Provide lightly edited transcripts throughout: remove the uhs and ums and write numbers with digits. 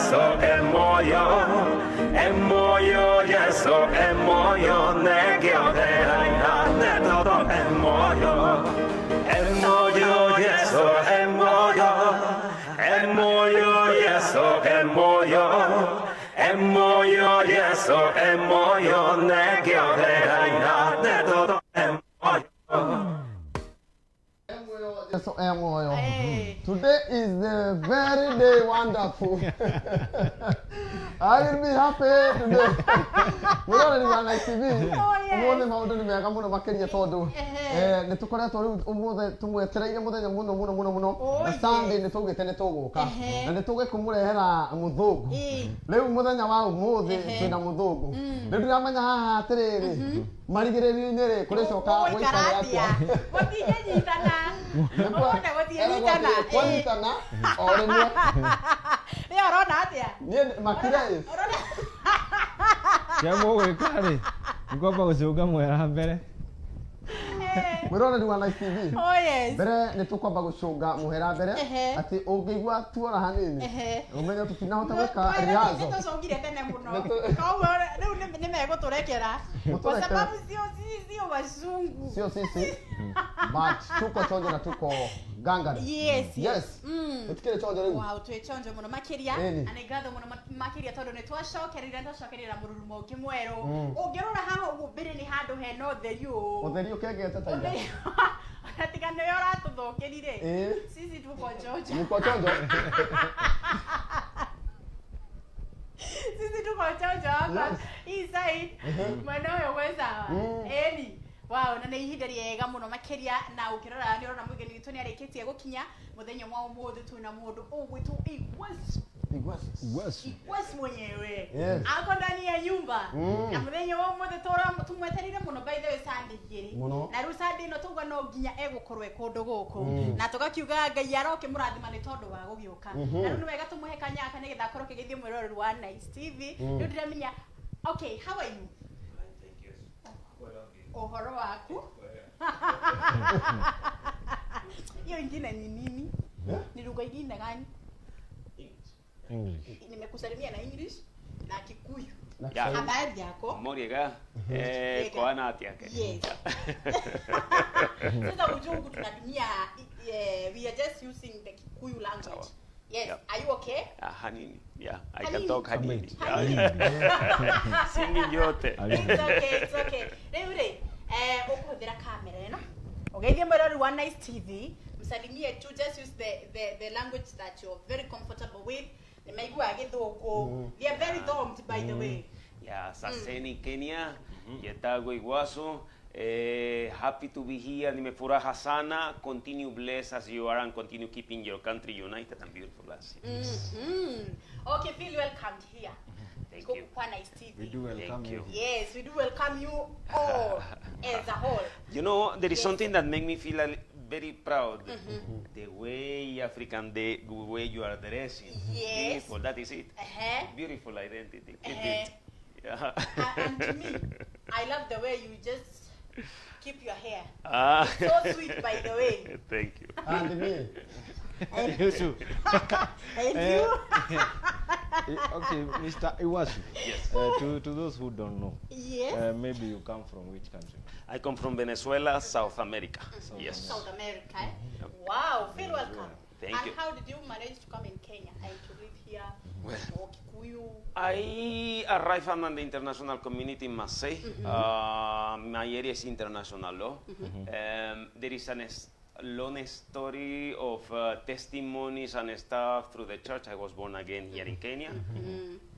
yeso emoyo yeso emoyo negyo deraina nedodo emoyo yeso emoyo yeso emoyo yeso emoyo negyo deraina nedodo emoyo. So today is the very day wonderful. I will be happy today. We already run like TV. Umuthi maundu ni mega muno makiria tondu ni tukoretwo riu umuthi tumwetereire muthenya muno na Sunday ni tugite ni tuguka na ni tugikumurehera muthungu riu muthenya wa umuthi twina muthungu riu ndiramenya haha atiriri marigiririo-ini ri kuri coka gwiikare atia gutinyitana Ona gutinyitana kwanyitana o rimwe ni orona atia ni makira Kiamo gwikari ngomba gucunga mwera mbere Mwirone ni Nice TV. Oh yes. Mbere ni tukwamba gucunga muhera mbere ati ungigwa tuora hanini. Umenye tutinahota gwika riazo. Nito congire tene muno. Koguo riu ni meguturekera. Kwa sababu sio wazungu. Sio sisi. But tuko chonjo na tuko gangari. Yes. Utikire chonjo riu. Wow, twe chonjo muno makiria. Ani ngatho muno makiria tondu ni twacokerera mururumo kimweru. Ungirora haha uguo mbere ni handu hena utherio. Utherio kegete taida. Atika ndio ratuthukirie. Sisi tuko chonjo. Tuko chonjo. Sisi tuko chonjo hapa. Hii side. Mwena uyo weza. Eni. Wow, na nĩ ihinda rĩega mũno makiria na ukirora ni urona mũgeni witũ nĩ arĩkĩtie gũkinya mũthenya wa ũmũthĩ twĩna mũndũ ũgwĩtwo Iguassu mwenyewe ako ndani ya nyumba na mũthenya wa ũmũthĩ tumwetereire mũno by the way Sunday igĩrĩ na rĩu Sunday ĩno tuga no nginya egũkorwo kũndũ gũkũ na tugakiuga Ngai aroke mũrathima nĩ tondũ wa gũgĩũka na rĩu nĩ wega tũmũhe kanyaka nĩgetha akorwo kĩgeithie mwĩroreri wa Nice TV rĩu ndiramenya okay how are you Ohoro waku. Hiyo ingine ni nini? Ni lugha ingine gani? English. Nimekusalimia na English na Kikuyu. Habari yako? Moriega. Kwa ana atia ke. Yes. Sasa ujungu tunatumia we are just using the Kikuyu language. Yes. Are you okay? Hanini. Yeah, I can talk Hanini. Singing yote. It's okay. Reure, ukuhudira kamera eno. Ugeithie mwirori wa Nice TV. Msalimie tu, just use the language that you're very comfortable with. Nimeigua githungu. They are very domed by the way. Yeah, saseni Kenya. Yetago Iguassu. Happy to be here. Nimefuraha sana. Continue blessed as you are and continue keeping your country united and beautiful as it is. Okay, feel welcomed here. Thank you. Nice TV. We do welcome you. Yes, we do welcome you all as a whole. You know, there is something that makes me feel very proud. The way African, the way you are dressing. Yes. Beautiful, that is it. Beautiful identity. Yeah. And to me, I love the way you just keep your hair. So sweet, by the way. Thank you. And me. And you too. And you. Okay, Mr. Iguassu. Yes. To those who don't know. Yes. Maybe you come from which country? I come from Venezuela, South America. Yes. South America. Wow, feel welcome. Thank you. And how did you manage to come in Kenya and to live here? Well, Kikuyu. I arrived under the international community in Marseille. My area is international law. There is a long story of testimonies and stuff through the church. I was born again here in Kenya.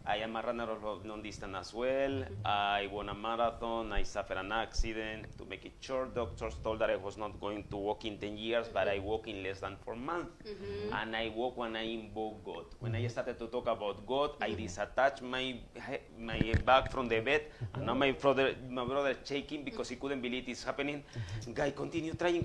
I am a runner of long distance as well. I won a marathon. I suffered an accident. To make it short, doctors told that I was not going to walk in 10 years, but I walk in less than 4 months. And I walk when I invoke God. When I started to talk about God, I disattached my back from the bed, and now my brother shaking because he couldn't believe it's happening. Guy, continue trying,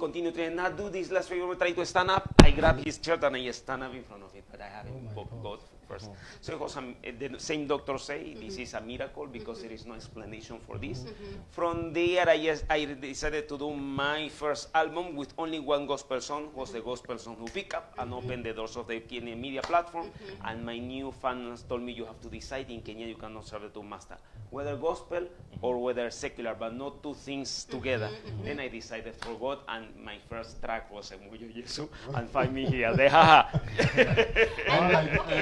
not do this. Last week we try to stand up. I grab his shirt and I stand up in front of it, but I haven't invoked God first. So it was the same doctor say this is a miracle because there is no explanation for this. From there, I decided to do my first album with only one gospel song, was the gospel song who pick up and open the doors of the Kenyan media platform. And my new fans told me you have to decide in Kenya you cannot serve the two masters, whether gospel or whether secular, but not two things together. Then I decided for God, and my first track was Emoyo Yesu, and find me here. Okay,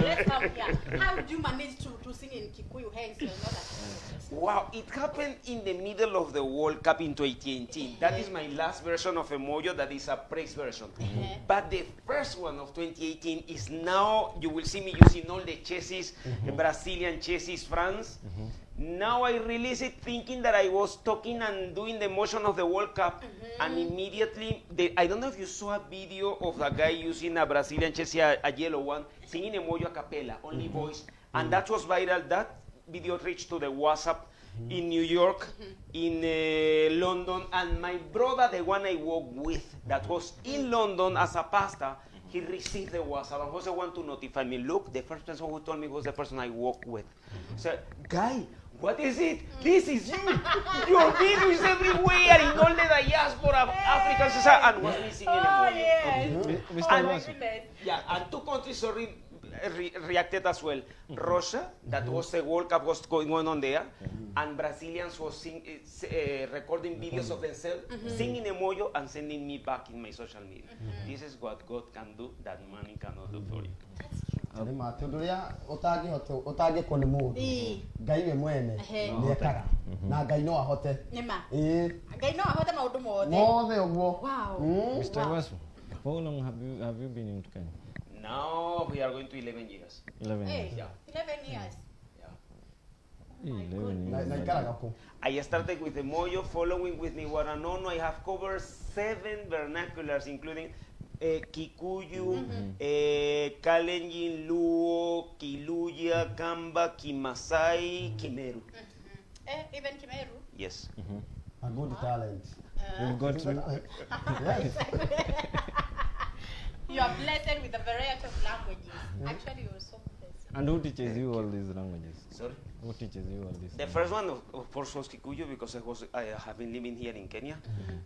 let's come here. How did you manage to sing in Kikuyu? Hence, you're not a Wow, it happened in the middle of the World Cup in 2018. That is my last version of Emoyo, that is a praise version. But the first one of 2018 is now, you will see me using all the chassis, Brazilian chassis, France. Now I release it thinking that I was talking and doing the motion of the World Cup, and immediately, I don't know if you saw a video of a guy using a Brazilian chassis, a yellow one, singing Emoyo a cappella, only voice, and that was viral. That video reached to the WhatsApp in New York, in London, and my brother, the one I worked with, that was in London as a pastor, he received the WhatsApp and was the one to notify me. Look, the first person who told me was the person I worked with. So, guy, what is it? This is you. Your video is everywhere in all the diaspora, African society, and was missing in Emoyo. Mr. Iguassu. Yeah, and two countries reacted as well. Russia, that was the World Cup was going on there, and Brazilians was recording videos of themselves, singing Emoyo and sending me back in my social media. This is what God can do that money cannot do for you. Otage kone mundu ngai we mwene niekaga na ngai no ahote nima ngai no ahote maundu mothe uguo. Wow. Mr. Iguassu, how long have you been in Kenya? Now we are going to 11 years. 11 Hey, years. Yeah. 11 years. Yeah. 11 years. Naikaraga ku I started with Emoyo, following with Niwaranono. I have covered 7 vernaculars, including Kikuyu, Kalenjin, Luo, Kiluya, Kamba, Kimasai, Kimeru. Even Kimeru? Yes. a good talent. You've got to. Yes. You are blessed with a variety of languages. Actually, you're so blessed. And who teaches you all these languages? Sorry? Who teaches you all these? The first one, of course, was Kikuyu, because I have been living here in Kenya.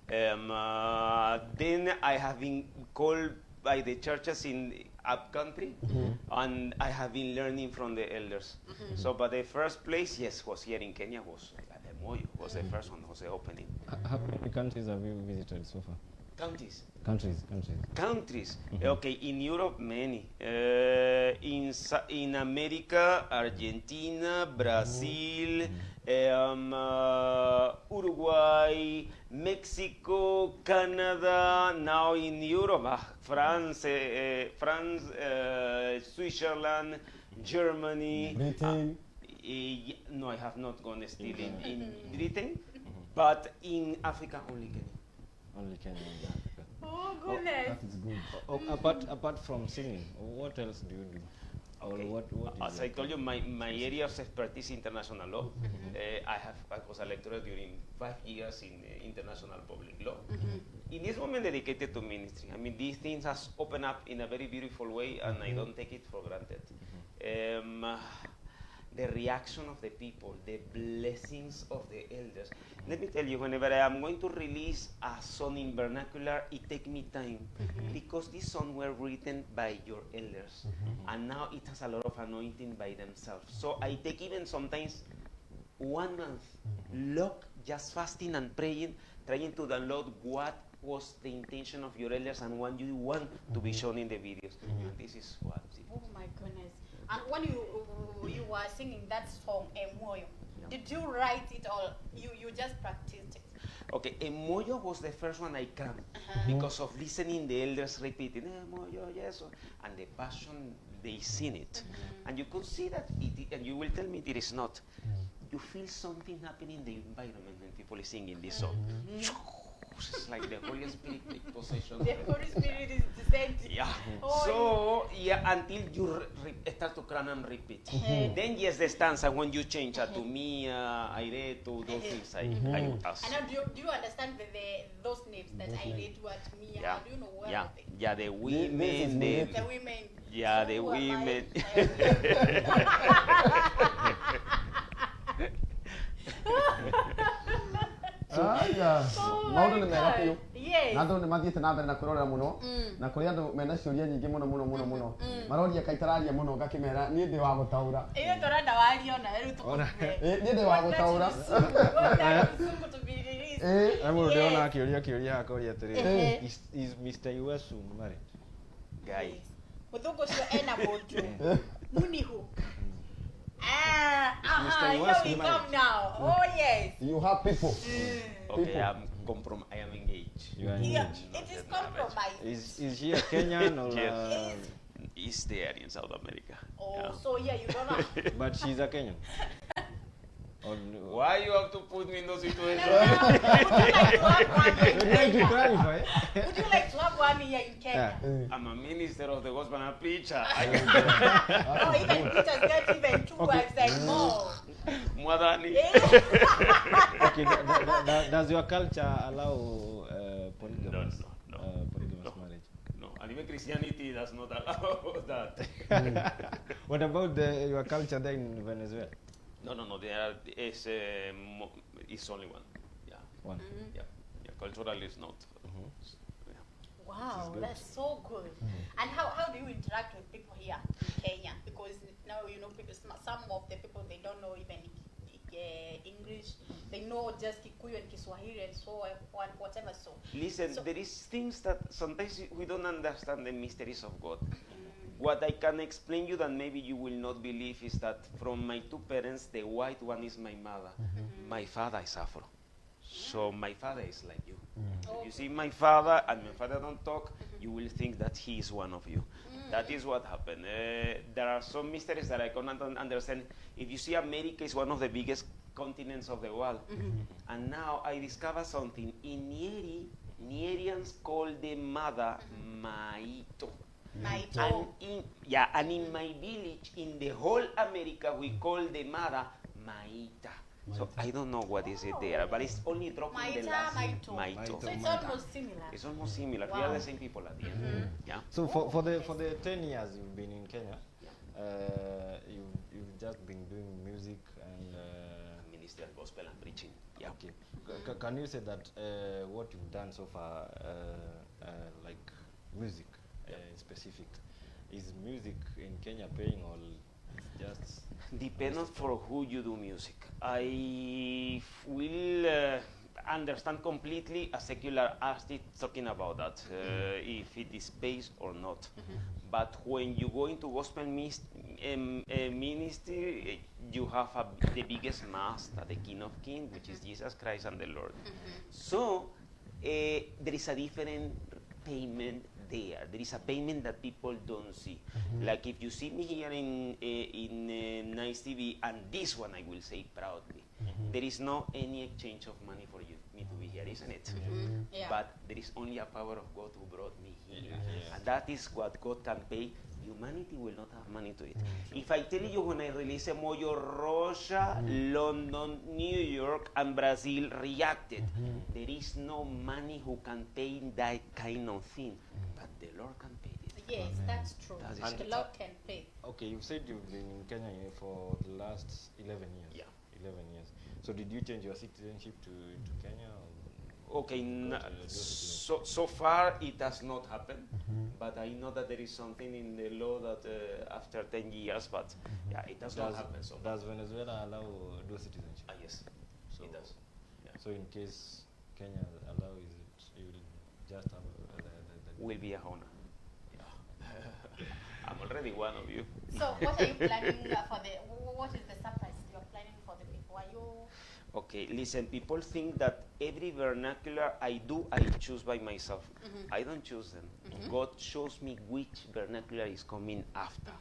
Then I have been called by the churches in up country, and I have been learning from the elders. So, but the first place, yes, was here in Kenya, was Moyo, was the first one, was the opening. How many countries have you visited so far? Countries. Countries. Okay, in Europe, many. In America, Argentina, Brazil, Uruguay, Mexico, Canada. Now in Europe, France, Switzerland, Germany. Britain. No, I have not gone still in Britain, but in Africa only Kenya. Only Kenya and Africa. Oh, goodness. That is good. Apart from singing, what else do you do? Okay. Or what As is I your told you, my area of expertise is international law. I was a lecturer during 5 years in international public law. In this moment, dedicated to ministry. I mean, these things has opened up in a very beautiful way, and I don't take it for granted. The reaction of the people, the blessings of the elders. Let me tell you, whenever I am going to release a song in vernacular, it takes me time, because these songs were written by your elders, and now it has a lot of anointing by themselves. So I take even sometimes 1 month, lock, just fasting and praying, trying to download what was the intention of your elders and what you want to be shown in the videos. And this is what it is. Oh my goodness. And when you were singing that song, Emoyo, did you write it or you just practiced it? Okay, Emoyo was the first one I can, because of listening the elders repeating, Emoyo, yes, and the passion they sing it. And you could see that, and you will tell me it is not. You feel something happening in the environment when people are singing this song. It's like the Holy Spirit take possession. The Holy Spirit is descending. Yeah. Oh, So, until you start to cram and repeat. Then, yes, the stanza, when you change to me, aire, to those things, I ask. And now, do you understand those names that I read what me? Yeah. Do you know what? Yeah, the women, The women. yeah, the Who am I? women. maundu nĩ mega biũ Yes. na andũ nĩ mathiĩte na mbere na kwĩrorera mũno na kũrĩ andũ mena ciũria nyingĩ mũno maroria kaitararia mũno ngakĩmera niĩ ndĩ wa gũtaũra Ile torada waliona rĩu tukũme. niĩ ndĩ wa gũtaũra Amo ndio akĩũria akoria atĩrĩ is Mr. Iguassu marĩ Guy. Muthungu ũcio ena mũndũ. Munihu. Mr. Here Iguassu we married. come now. Oh yes. you have people Okay, I am engaged. You are Yeah, engaged. it is compromise. Is she a Kenyan or Yes. Is there in South America. Oh, Yeah. so yeah, you don't know. but she's a Kenyan? Or Why you have to put me in those situations? Would you like to have one here in Trying to Kenya? clarify. Would you like to have one here in Kenya? I'm a minister of the gospel and a preacher. Oh, even Peter's get even two wives like more. Mwadhani. Okay, does your culture allow polygamous No. polygamous No. marriage? No, and even Christianity does not allow that. What about your culture there in Venezuela? No, there is it's only one. Yeah, One. yeah. Cultural is not. Yeah. Wow, that's so good. And how do you interact with people here in Kenya? Because now you know people, some of the people they don't know even English. They know just Kikuyu and Kiswahili and so on, whatever. So Listen, there is things that sometimes we don't understand the mysteries of God. What I can explain you that maybe you will not believe is that from my two parents, the white one is my mother. My father is Afro. So my father is like you. If you see my father and my father don't talk, you will think that he is one of you. That is what happened. There are some mysteries that I cannot understand. If you see, America is one of the biggest continents of the world. And now I discover something. In Nieri, Nierians call the mother Maito. And in my village, in the whole America, we call the mother Maita. So I don't know what is it there, but it's only dropping the last Maito. So it's almost similar. It's almost similar. We are the same people at the end. Yeah. So for the 10 years you've been in Kenya, you've just been doing music and Ministerial gospel and preaching. Yeah. okay. Can you say that what you've done so far, like music specific, is music in Kenya paying or it's just? Depends on for who you do music. I will understand completely a secular artist talking about that, if it is based or not. But when you go into gospel ministry, you have the biggest master, the King of Kings, which is Jesus Christ and the Lord. So there is a different payment there. There is a payment that people don't see. Like if you see me here in Nice TV, and this one I will say proudly, there is no any exchange of money for me to be here, isn't it? Yeah. But there is only a power of God who brought me here. And that is what God can pay. Humanity will not have money to it. If I tell you when I release a Moyo, Russia, London, New York, and Brazil reacted, there is no money who can pay that kind of thing. But the Lord can pay it. Yes, that's true. That is And the it. Lord can pay. Okay, you said you've been in Kenya for the last 11 years. Yeah. 11 years. So did you change your citizenship to Kenya? Or Okay, so far it has not happened, but I know that there is something in the law that after 10 years, but yeah, it does not happen. So does Venezuela allow dual citizenship? yes, So it does. Yeah. So in case Kenya allows it, you will just have Will be a honor. Yeah. I'm already one of you. So what are you planning for the? What is the surprise you're planning for the people? Are you? Okay, listen, people think that every vernacular I do, I choose by myself. I don't choose them. God shows me which vernacular is coming after.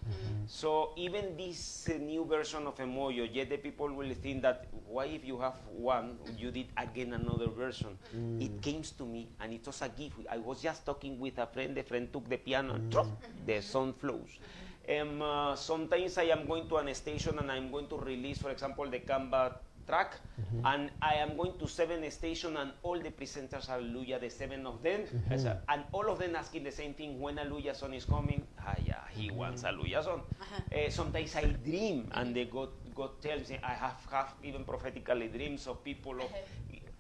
So even this new version of Emoyo, yet the people will think that why if you have one, you did again another version. It came to me and it was a gift. I was just talking with a friend, the friend took the piano and drop, the song flows. Sometimes I am going to an station and I'm going to release, for example, the Canva track, and I am going to 7 stations and all the presenters are Hallelujah, the 7 of them, and all of them asking the same thing, when Hallelujah song is coming. Yeah, he wants Hallelujah song. Sometimes I dream and the God tells me, I have even prophetically dreams of people of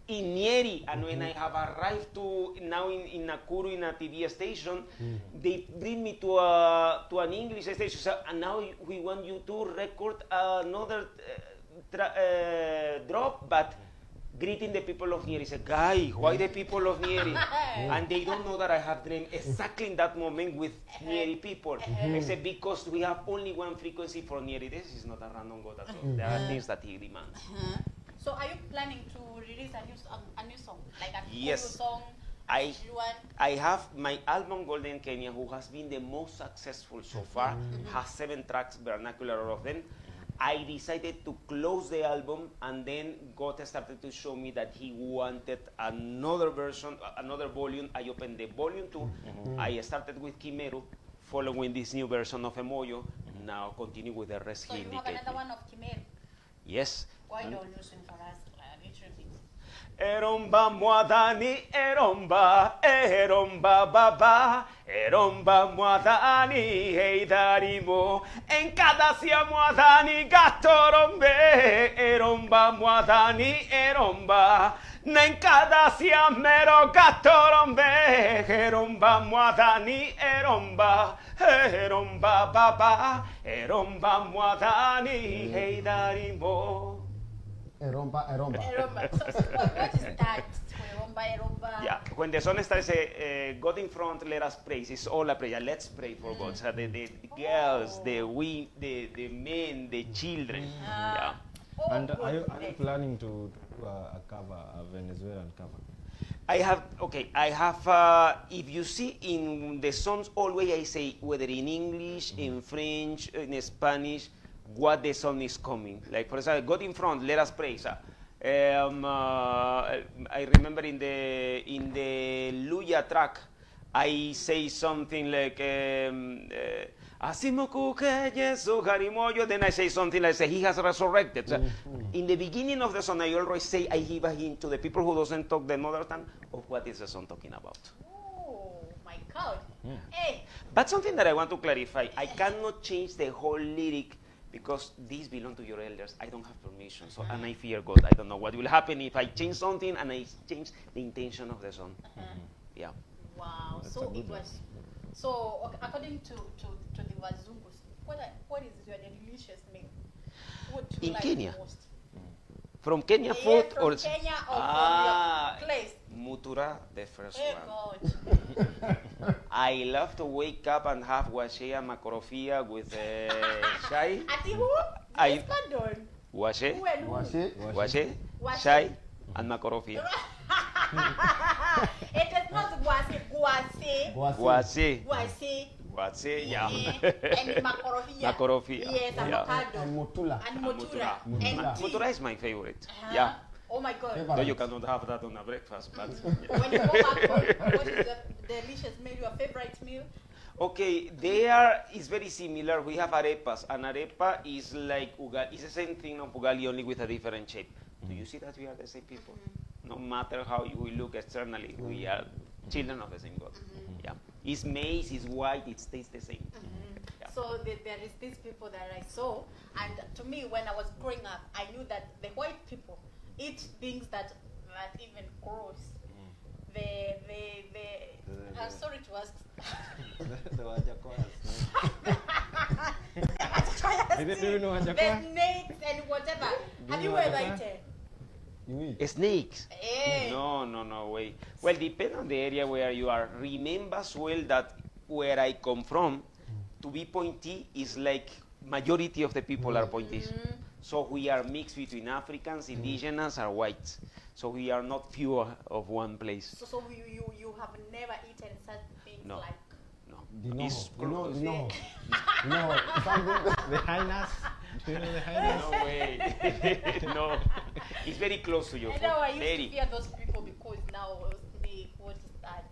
in Nyeri, and when I have arrived to now in Nakuru in a TV station, they bring me to an English station, so, and now we want you to record another drop, but greeting the people of Nyeri. I said, guy, why the people of Nyeri? And they don't know that I have the name exactly in that moment with Nyeri people. I said, because we have only one frequency for Nyeri. This is not a random god at all. There are things that he demands. So are you planning to release a new song? Like a Yes. new song? I have my album Golden Kenya, who has been the most successful so far, has 7 tracks, Vernacular, all of them. I decided to close the album, and then God started to show me that he wanted another version, another volume. I opened the volume 2. I started with Kimeru, following this new version of Emoyo. Now continue with the rest. So you have another one of Kimeru? Yes. Why don't you sing for us a little bit? Eromba mwadani, eromba baba, eromba mwadani, heidarimo. En cada sia mwadani gatorombe, eromba mwadani, eromba. En cada sia mero gatorombe, eromba mwadani, eromba baba, eromba mwadani, heidarimo. Eromba. So what is that? Eromba. Yeah, when the song starts, God in front, let us praise. It's all a prayer. Let's pray for God. So the girls, the men, the children. Yeah. And are you planning to do a cover, a Venezuelan cover? I have, if you see in the songs, always I say, whether in English, in French, in Spanish, what the song is coming. Like, for example, God in front, let us pray. So, I remember in the Luya track, I say something like, then I say something like, he has resurrected. So, in the beginning of the song, I always say, I give a hint to the people who doesn't talk the mother tongue of what is the song talking about. Oh my God. Hey. But something that I want to clarify, I cannot change the whole lyric because these belong to your elders. I don't have permission, so and I fear God. I don't know what will happen if I change something and I change the intention of the song. Yeah. Wow. That's So a good it was. So according to the Wazungus, what is your delicious meal? What do you In like Kenya? the most? From Kenya Yeah, food from or Kenya or ah, from your place? Mutura, the first Oh one. God. I love to wake up and have washe and makorofia with chai. Ati who? I- Yes, pardon. Washe, Who and who? washe, Washe. chai, and makorofia. It is not guase. Washe, yeah. And makorofia. Makorofia. Yes, Yeah. avocado. And motula. And motura. Mutura. And tea. Mutura is my favorite. Uh-huh. Yeah. Oh my God. Favorite. Though you cannot have that on a breakfast, but When you go back home, what is the delicious meal, your favorite meal? okay, it's very similar. We have arepas, and arepa is like ugali. It's the same thing of ugali, only with a different shape. Do you see that we are the same people? No matter how we look externally, we are children of the same God. Yeah, it's maize, it's white, it stays the same. Yeah. So there is these people that I saw, and to me, when I was growing up, I knew that the white people eat things that even gross. I'm sorry to ask. The Wajakoyas. The Do you know Wajakoya? snakes and whatever. Have you know ever Wajakoya? eaten? You eat. Snakes? Eh. No way. Well, depend on the area where you are. Remember as well that where I come from, to be pointy is like majority of the people are pointies. So we are mixed between Africans, indigenous, or whites. So we are not pure of one place. So you have never eaten such things No. like. No. Dinoho. It's You know, close. you know. You know, something. The hyenas. Do you know the hyenas? No way. No. It's very close to your I food. know I used Very. to fear those people because now snake, what is that?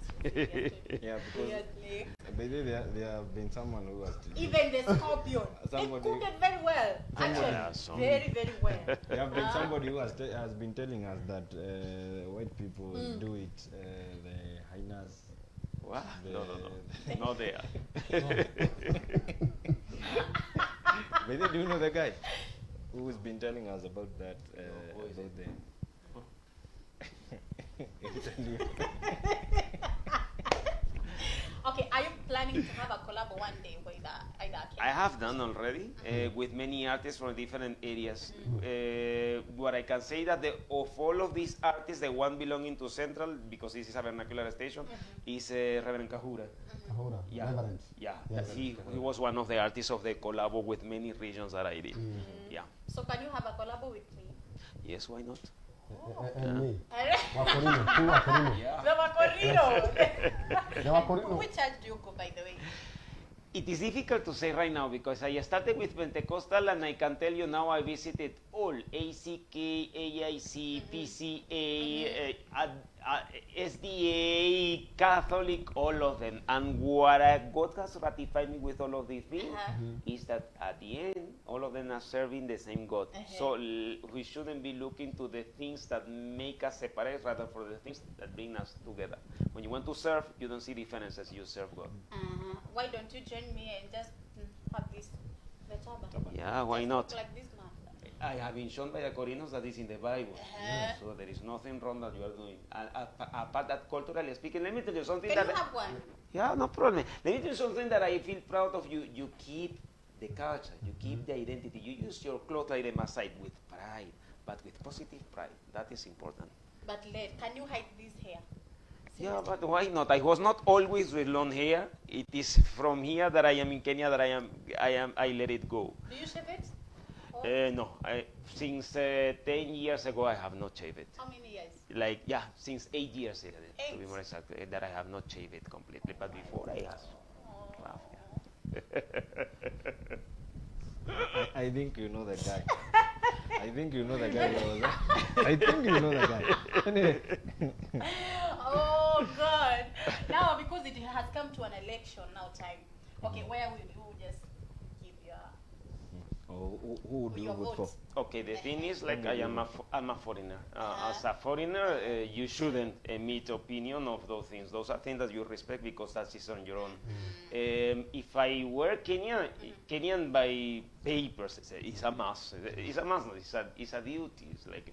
Yeah, because Fear snake. by the way, there have been someone who has Even the scorpion. They Somebody- cook it very well. Actually, Yeah, some- very, very well. there have been somebody who has been telling us that white people do it, the hyenas. What? The- No. Not there. By the way, do you know the guy who's been telling us about that? who is About the Okay, are you planning to have a collab one day with either I have done already with many artists from different areas. What I can say that of all of these artists, the one belonging to Central, because this is a vernacular station, is Reverend Kahura. Kahura, Yeah, Reverend. yeah. Yes. He was one of the artists of the collabo with many regions that I did. Yeah. So can you have a collab with me? Yes, why not? And me. Eh? Wakorino, two Wakorino. Yeah. The Wakorino. The Wakorino. Which church do you go, by the way? It is difficult to say right now because I started with Pentecostal and I can tell you now I visited all ACK, AIC, PCA, SDA, Catholic, all of them. And what God has ratified me with all of these things is that at the end, all of them are serving the same God. So we shouldn't be looking to the things that make us separate rather for the things that bring us together. When you want to serve, you don't see differences, you serve God. Why don't you join me and just have this Betaba? Yeah, why Just not? look like this man. I have been shown by the Corinos that is in the Bible. So there is nothing wrong that you are doing. And apart that culturally speaking, let me tell you something Can that... you have one? Yeah, no problem. Let me tell you something that I feel proud of you. You keep the culture, you keep the identity. You use your clothes like the Maasai with pride, but with positive pride. That is important. But can you hide this hair? Yeah, but why not? I was not always with long hair. It is from here that I am in Kenya that I let it go. Do you shave it? No, since 10 years ago I have not shaved it. How many years? Like, yeah, since 8 years to be 8? more exact, that I have not shaved it completely, but before I have. Wow, I think you know the guy. I think you know the guy. I think you know the guy. Anyway. Oh God! Now because it has come to an election now time. Okay, where will you just give your Who would you your vote for? vote? Okay, the thing is, like, I'm a foreigner. As a foreigner, you shouldn't emit opinion of those things. Those are things that you respect because that is on your own. If I were Kenyan by papers, it's a must. It's a must. It's a duty. It's like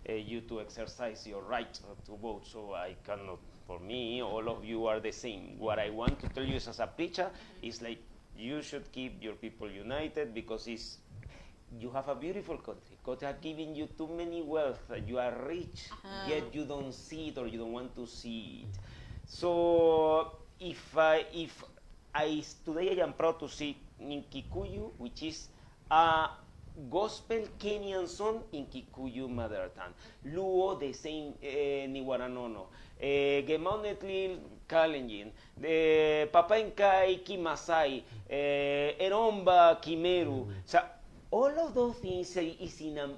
you to exercise your right to vote. So I cannot. For me, all of you are the same. What I want to tell you is, as a preacher, is like you should keep your people united because you have a beautiful country. God has given you too many wealth. You are rich, yet you don't see it or you don't want to see it. So today I am proud to sing in Kikuyu, which is a gospel Kenyan song in Kikuyu mother tongue. Luo the same Niwaranono. Gemaunetli Kalenjin. Papainkai Kimasai. Eromba Kimeru. So all of those things is in a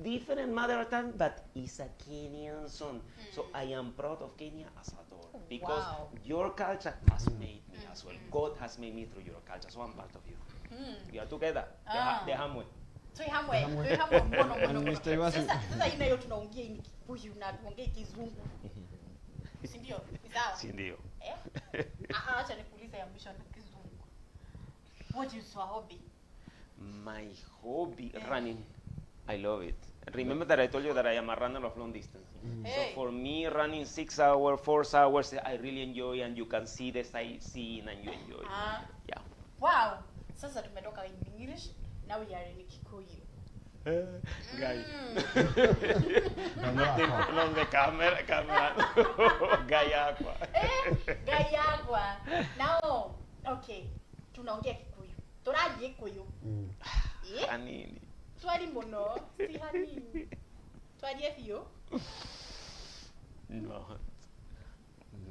different mother tongue, but it's a Kenyan song. So I am proud of Kenya as a daughter because your culture has made me as well. God has made me through your culture, so I'm part of you. We are together. Dehamwe. Mr. Iguassu. Sasa ina hiyo tunaongea ni Kikuyu na tuongee Kizungu. Si ndio? Ni sawa? Si ndio. Acha nikuulize ya mwisho na Kizungu. What is your hobby? My hobby, running. I love it. Remember that I told you that I am a runner of long distance. So for me, running 6 hours, 4 hours, I really enjoy, and you can see the sightseeing and you enjoy. Yeah. Wow. Sasa tumetoka in English, now we are in Kikuyu. Guy. Non the camera. Gayagua. Gayagua. Now, okay. Tunaongea Kikuyu. Turaje Kikuyu. Hanini. Twali mono, si hanini. Twaje fiyo?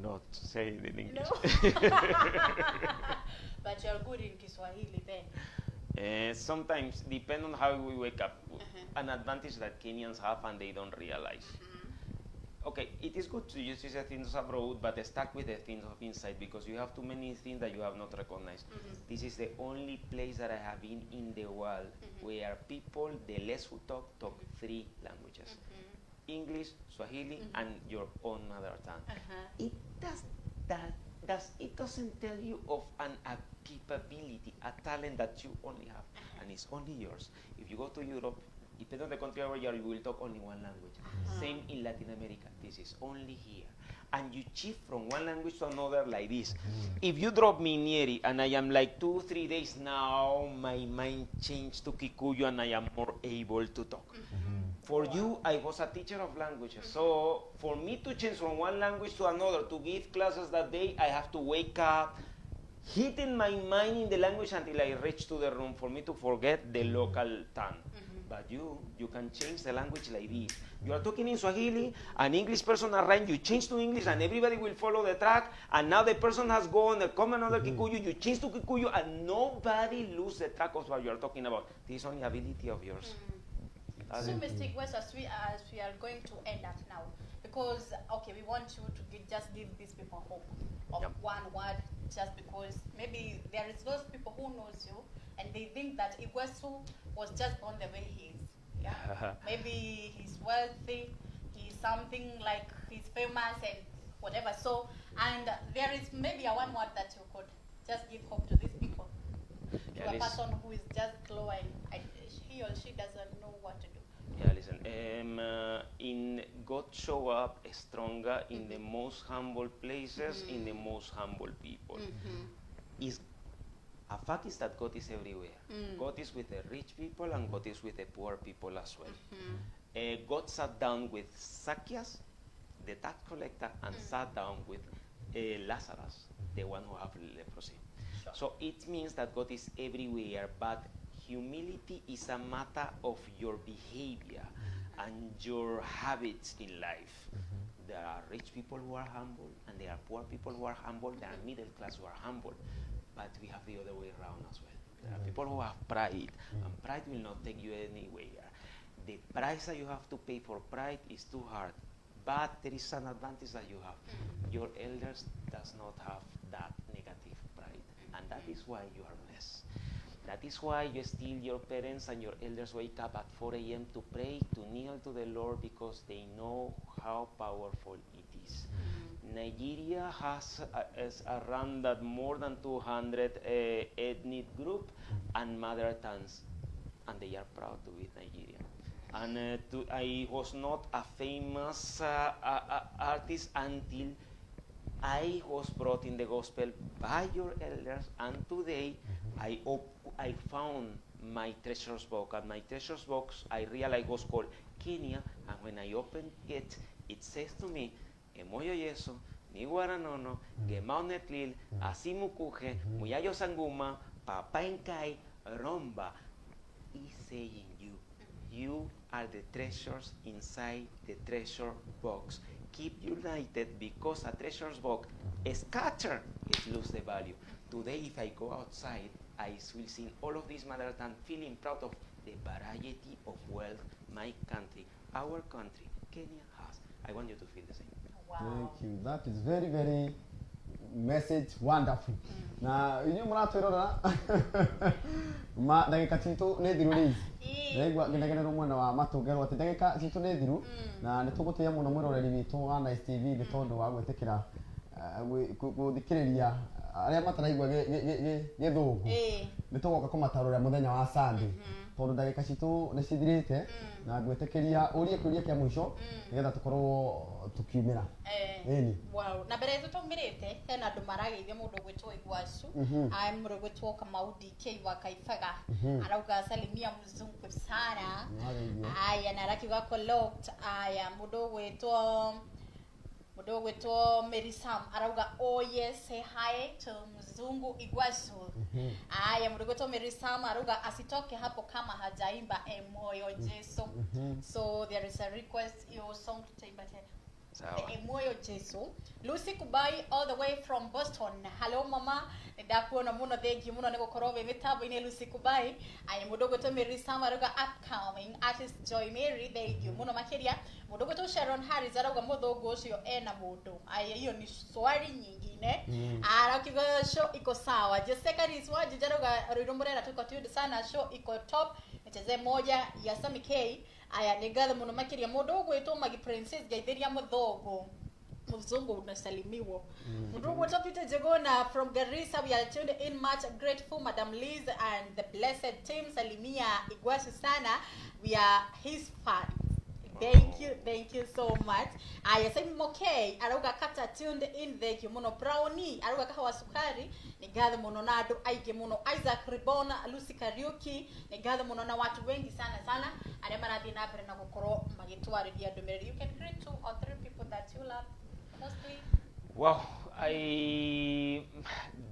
Not say it in English. No. But you're good in Kiswahili then. Sometimes, depend on how we wake up. An advantage that Kenyans have and they don't realize. Okay, it is good to use these things abroad, but stuck with the things of inside because you have too many things that you have not recognized. This is the only place that I have been in the world where people, the less who talk 3 languages. English, Swahili, and your own mother tongue. It doesn't tell you of a capability, a talent that you only have, and it's only yours. If you go to Europe, depending on the country where you are, you will talk only one language. Same in Latin America. This is only here. And you shift from one language to another like this. If you drop me in Nieri and I am like 2-3 days now, my mind changed to Kikuyu and I am more able to talk. For you, I was a teacher of languages. So for me to change from one language to another, to give classes that day, I have to wake up, hitting my mind in the language until I reach to the room for me to forget the local tongue. But you can change the language like this. You are talking in Swahili, an English person arrives, you change to English, and everybody will follow the track. And now the person has gone, come another Kikuyu, you change to Kikuyu, and nobody loses the track of what you are talking about. This is only ability of yours. So, Mr. Iguassu, as we are going to end up now, because, okay, we want you to just give these people hope of one word, just because maybe there is those people who knows you, and they think that Iguassu was just born the way he is. Yeah? Maybe he's wealthy, he's something like he's famous and whatever. So, and there is maybe a one word that you could just give hope to these people. To a person who is just low and he or she doesn't know what to do. Yeah, listen. In God show up stronger in the most humble places, in the most humble people. Is a fact is that God is everywhere. God is with the rich people and God is with the poor people as well. God sat down with Zacchaeus, the tax collector, and sat down with Lazarus, the one who have leprosy. Sure. So it means that God is everywhere, but humility is a matter of your behavior and your habits in life. There are rich people who are humble, and there are poor people who are humble, there are middle class who are humble. But we have the other way around as well. There are people who have pride, and pride will not take you anywhere. The price that you have to pay for pride is too hard. But there is an advantage that you have. Your elders does not have that negative pride. And that is why you are blessed. That is why you still, your parents and your elders wake up at 4 a.m. to pray, to kneel to the Lord, because they know how powerful it is. Nigeria has around that more than 200 ethnic group and mother tongues, and they are proud to be Nigerian. And I was not a famous artist until I was brought in the gospel by your elders, and today I found my treasures box. And my treasures box, I realized, was called Kenya, and when I opened it, it says to me, Emoyo Yeso, ni Guaranono, Gemao Netlil, Asimukuje, Muyayo Sanguma, Papa Enkai, Romba, is saying you are the treasures inside the treasure box. Keep united, because a treasures box is scattered, it loses the value. Today, if I go outside, I will see all of this mother tongue, feeling proud of the variety of wealth my country, our country, Kenya has. I want you to feel the same. Wow. Thank you. That is very, very message wonderful. Na inyo muratirora ma ndagika titu ne thiru rizi. Regwa ngendagena mwana wa matugero ati ndagika titu ne thiru na nitugutuya muno mwiroreri witu wa Nice TV ni tondu wa gwetekera guthikiriria aria mataraigwa githungu nitugoka kumatarura muthenya wa Sunday tondu ndagika citu ni cithirite na gwetekeria urie kuria kia mwisho nigetha tukorwo tukiumira wow na mbere tu tumirite hena andu marageithia mundu gwitwo Iguassu ai mundu gwitwo Kamaudi DK wa Kaifaga arauga salimia mzungu sana aya na rakiuga collect aya mundu gwitwo Merisam arauga oh yes say hi to mzungu Iguassu aya mundu gwitwo Merisam arauga asitoke hapo kama hajaimba Emoyo Jesu so there is a request your song to taimba tena Emoyo Jesu. Lucy Kubai all the way from Boston. Hello mama. Ndakuona muno thank you muno nigukorwo we mitabo ine Lucy Kubai. Ayi mudogo to Mary Samaruga upcoming artist Joy Mary thank you muno makiria. Mudogo to Sharon Harris arauga muthogo ucio ena mundu. Ayi hiyo ni swali nyingine. Arakiga show iko sawa. Jessica Riswaji jarauga ruirumurera tuko tude sana show iko top. Nicheze moja ya Sami K. Aya nigathe muno makiria mundu gwitwo Magi Princess Gaithiria muthogo mzungu unasalimiwa. Mundu wetu Peter Jegona from Garissa, we are tuned in, much grateful. Madam Liz and the blessed team Salimia Iguassu sana, we are his fans. Thank you so much. Aya sasa okay, aruga kata tuned in, thank you muno brownie, aruga kahawa sukari, ni gathe muno nado aige muno Isaac Ribona, Lucy Kariuki, ni gathe muno na watu wengi sana aria marathi na mbere na gukoro magitwarithia ndumiriri. You can greet 2 or 3 people that you love mostly. Wow,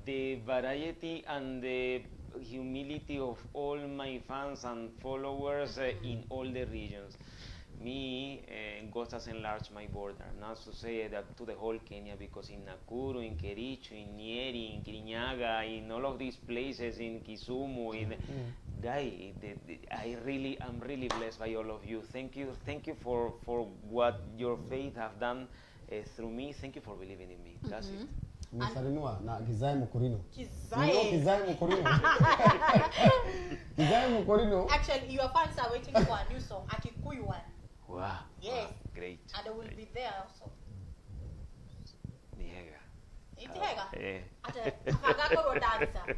the variety and the humility of all my fans and followers in all the regions. Me, God has enlarged my border. Not to say that to the whole Kenya, because in Nakuru, in Kericho, in Nyeri, in Kirinyaga, in all of these places, in Kisumu, I'm really blessed by all of you. Thank you for what your faith have done through me. Thank you for believing in me. That's it. Nisalimua na Kizai Mukorino. Kizai Mukorino. Actually, your fans are waiting for a new song, Akikuyu one. Wow. Yes. Wow, great. And I will be there also. Nihega. Itihega? Ate afagako dancer.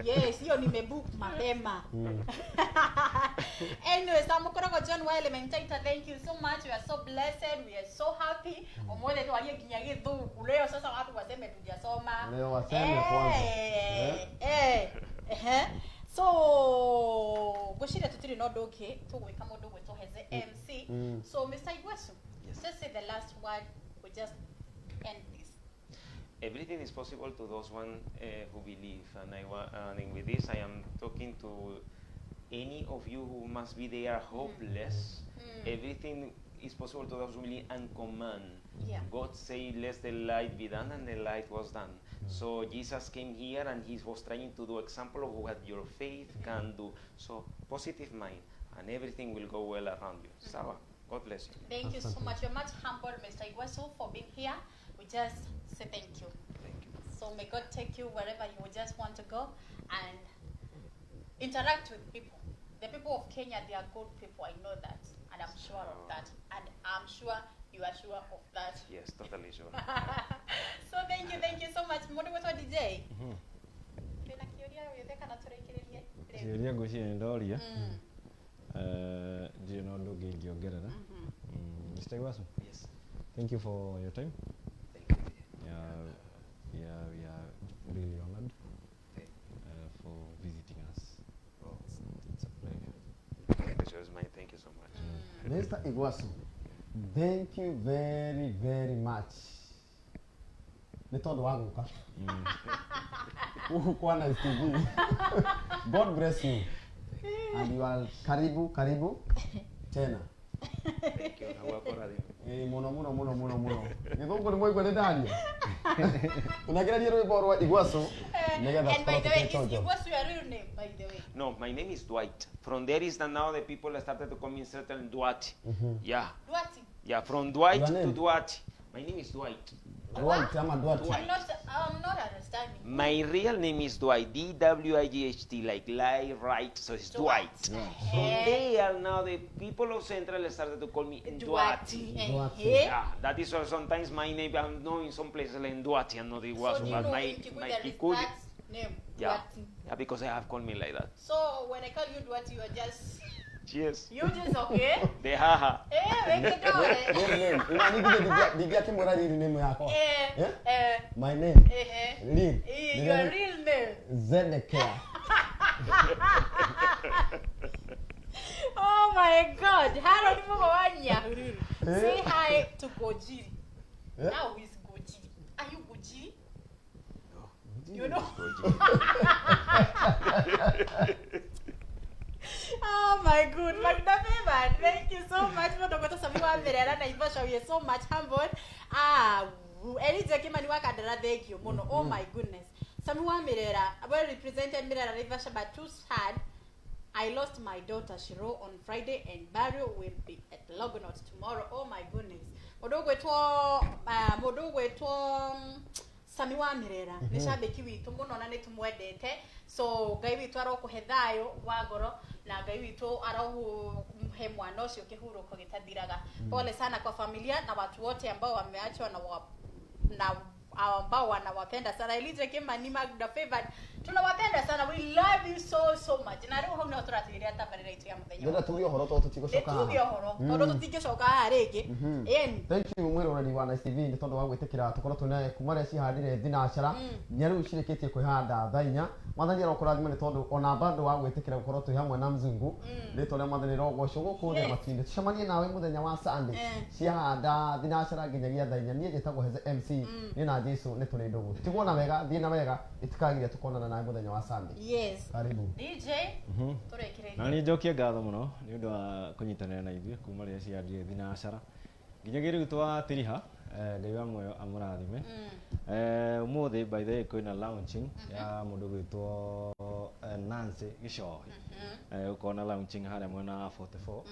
Yes, hiyo nimebook mapema. Anyway, Samukorogo John Elementator, thank you so much. We are so blessed. We are so happy. Omwele tu aliye kinyage dhuku. Leo sasa watu waseme tujasoma. Leo waseme kwanza. So, goshira tutiri no doke to we come do to heze MC. So Mr. Iguassu, just say the last word. We just end this. Everything is possible to those one who believe, and and with this I am talking to any of you who must be there hopeless. Everything is possible to those who believe and command. Yeah. God said, "Let the light be done," and the light was done. So Jesus came here and he was trying to do example of what your faith can do. So positive mind, and everything will go well around you. Sawa. God bless you. Thank you so much. You're much humbled, Mr. Iguassu, for being here. We just say thank you. Thank you. So may God take you wherever you just want to go and interact with people. The people of Kenya, they are good people. I know that, and I'm sure of that, and I'm sure you are sure of that. Yes, totally sure. So thank you so much. Mundu wetu DJ. Bena kioria wetheka na turekererie. Kioria gucia ndoria. Do you know do ngiongerera? Mr. Iguassu? Yes. Thank you for your time. Thank you. We are really honored for visiting us. Oh, it's a pleasure. Thank you so much. Mr. Iguassu, thank you very, very much. Nitondo waguka. Kwa na TV. God bless you. And you are karibu tena. Thank you. Muno. Nithungu ni mwaigua ni ndani. Unagereria rwimbo rwa Iguassu. And by the way, is Iguassu your real name, by the way? No, my name is Dwight. From there is that now the people started to call me certain Duarte. Yeah. Duarte? Yeah, from Dwight to Duarte. My name is Dwight. Dwight, I'm a Dwight. I'm not understanding. My real name is Dwight. D-W-I-G-H-T, like lie, right, so it's Dwight. Yeah. From there, now the people of Central started to call me Duarte. Yeah, that is why sometimes my name, I'm known in some places like Duarte and not Iguassu, So but know my in Kikuyu there is Kikuyu, that name, yeah, Duarte. yeah, because I have called me like that. So when I call you Duarte, you are just... Cheers. You just okay? The haha. Make it down. Digia kimura riri name yako. My name. Lin. Your real name. Zenekea. Oh my God. Hello, ni mama wanya. Say hi to Gojiri. Now who is Gojiri? Are you Gojiri? No. You know? Oh my good, Magdalena, thank you so much for the Naivasha. We are so much humbled. Thank you, Mono. Oh my goodness. Samua Mirera, well represented Mirera Naivasha, but too sad. I lost my daughter Shiro on Friday, and burial will be at Logonaut tomorrow. Oh my goodness. Samiwa Mirera, nishabiki witu muno na nitumwendete. So ngai witu arokuhe thayo wa ngoro na Ngai witũ arohe mwana ũcio kĩhurũko gĩtathiraga. Pole sana kwa familia na watu wote ambao wameachwa na ambao wanawapenda sana. Elise Kimani, Magda Favored, tunawapenda sana. We love you so much. Na leo hona tũratigĩria tabarĩra itu ya mũthenya. Ndio turio horo to tutigocoka. Turio horo. Tondũ tũtingĩcoka haha rĩngĩ. Thank you mwĩro ũrori wa Nice TV nĩ tondũ wa gwĩtĩkĩra tũkorwo twĩna kuma rĩa cihandire thinacara. Nyaru cirĩkĩtie kwĩhanda thaa 4. Mwathani arokũrathima nĩ tondũ ona bado wa gwĩtĩkĩra gũkorwo twĩ hamwe na mzungu. Rĩtwa rĩa Mwathani rogocwo gũkũ nĩ matinĩ. Tucemanie nawe mũthenya wa Sunday. Ciahanda thinacara nginyagia thaa 4. Niĩ njĩtagwo Heze MC. Nĩ na Jesu nĩ tũrĩ ndugu. Tigwona wega, thiĩ na wega, itikagiria tukonana nawe mũthenya wa Sunday. Yes. Karibu. DJ. Tũrekĩrĩria. Na nĩ njokia ngatho mũno nĩ ũndũ wa kũnyitanĩra na ithuĩ kuma rĩrĩa cianjire thinacara. Nginyagia rĩu twatiriha Ngai wa muoyo amũrathime. Ũmũthĩ by the way kwĩna launching ya mũndũ gwĩtwo Nancy Gicohi. Ũkona launching harĩa mwena wa 44.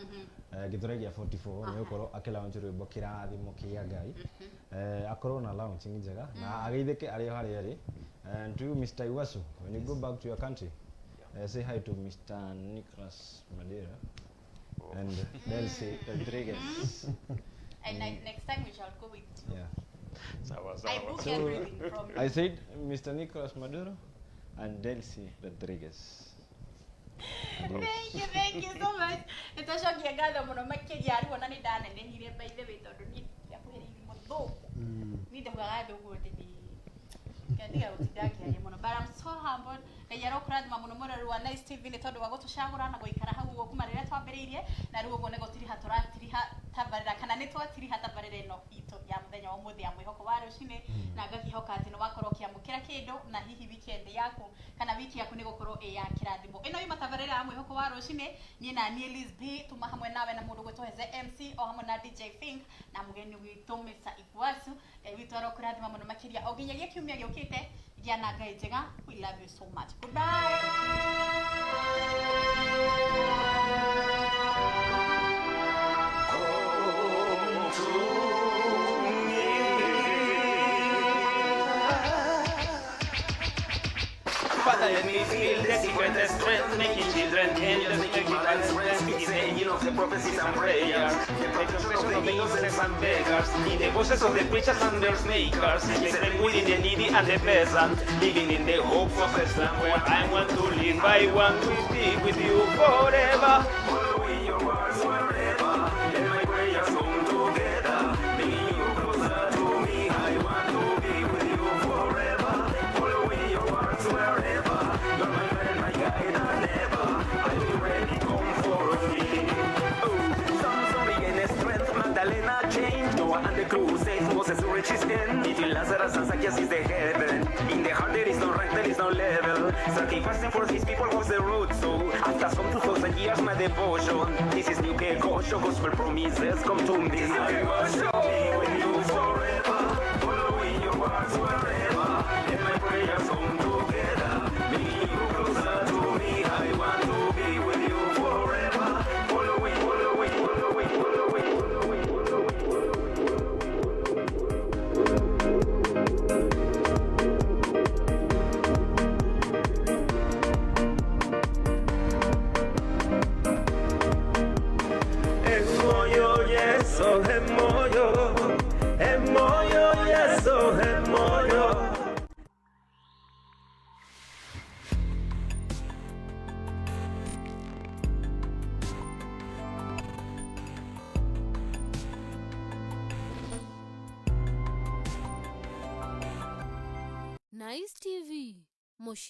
Gĩthũraigia 44 nĩ ũkorwo akĩlaunch rwĩmbo kĩrathimo kĩa Ngai. Akorwo na launching njega na ageithĩke arĩa harĩa arĩ. And to Mr. Iguassu, when you go back to your country, say hi to Mr. Nicholas Madera and Delcy Rodriguez. And next time we shall go with you. Yeah. I book everything from you. I said Mr. Nicholas Maduro and Delcy Rodriguez. Thank you so much. Nĩtũcokia ngatho mũno makĩria arĩ wona nĩ ndanenehire by the way tondũ nĩ ndakuhĩrĩirie mũthũku. Nĩ ndahugaga thũgu ndĩ Kadiga utidakia muno, but I'm so humbled. Na yaro kurathima muno mũrori wa Nice TV nĩ tondũ wa gũtũcagũra na gũikara hau ũguo kuma rĩrĩa twambĩrĩirie na rĩu ũguo nĩ gũtiriha tũratiriha tabarĩra kana nĩ twatiriha tabarĩra ĩno itũ ya mũthenya wa ũmũthĩ ya mwĩhoko wa rũcinĩ na ngakĩhoka atĩ nĩ wakorwo ũkĩamũkĩra kĩndũ na hihi weekend yaku kana wiki yaku nĩ gũkorwo ĩ ya kĩrathimo. Ĩno yuma tabarĩra ya mwĩhoko wa rũcinĩ niĩ na niĩ Liz B tuma hamwe nawe na mũndũ gwĩtwo Heze MC o hamwe na DJ Fink na mũgeni witũ Mr. Iguassu witũ arokũrathima muno makĩria o nginyagia kiumia gĩũkĩte gĩa na Ngai njega. We love you so much. Goodbye. Father, let me feel the secret strength, making children angels, making strength, speaking the angel of the prophecies and prayers, the protection of the innocents and beggars, in the voices of the preachers and their makers, listening within the needy and the peasant, living in the hope of a land where I want to live. I want to be with you forever, following your words wherever, and my prayers come together, bringing you closer to me. I want to be with you forever, following your words wherever. You're my friend, my guide, and never I'll be ready, come for me. Samson regained strength, Magdalena changed, Noah and the crusades, Moses reached his end, between Lazarus and Zacchaeus is the heaven. In the heart there is no rank, there is no level. Sacrificing for his people was the road, so after some 2,000 years my devotion, this is new Kekosho, gospel promises come to me. I worship me with you forever, following your words wherever, and my prayers come together. I want to be with you forever, following, following, following, following, following, Emoyo, yes, oh, emoyo, emoyo, yes, oh, emoyo. Nice TV, Moshi.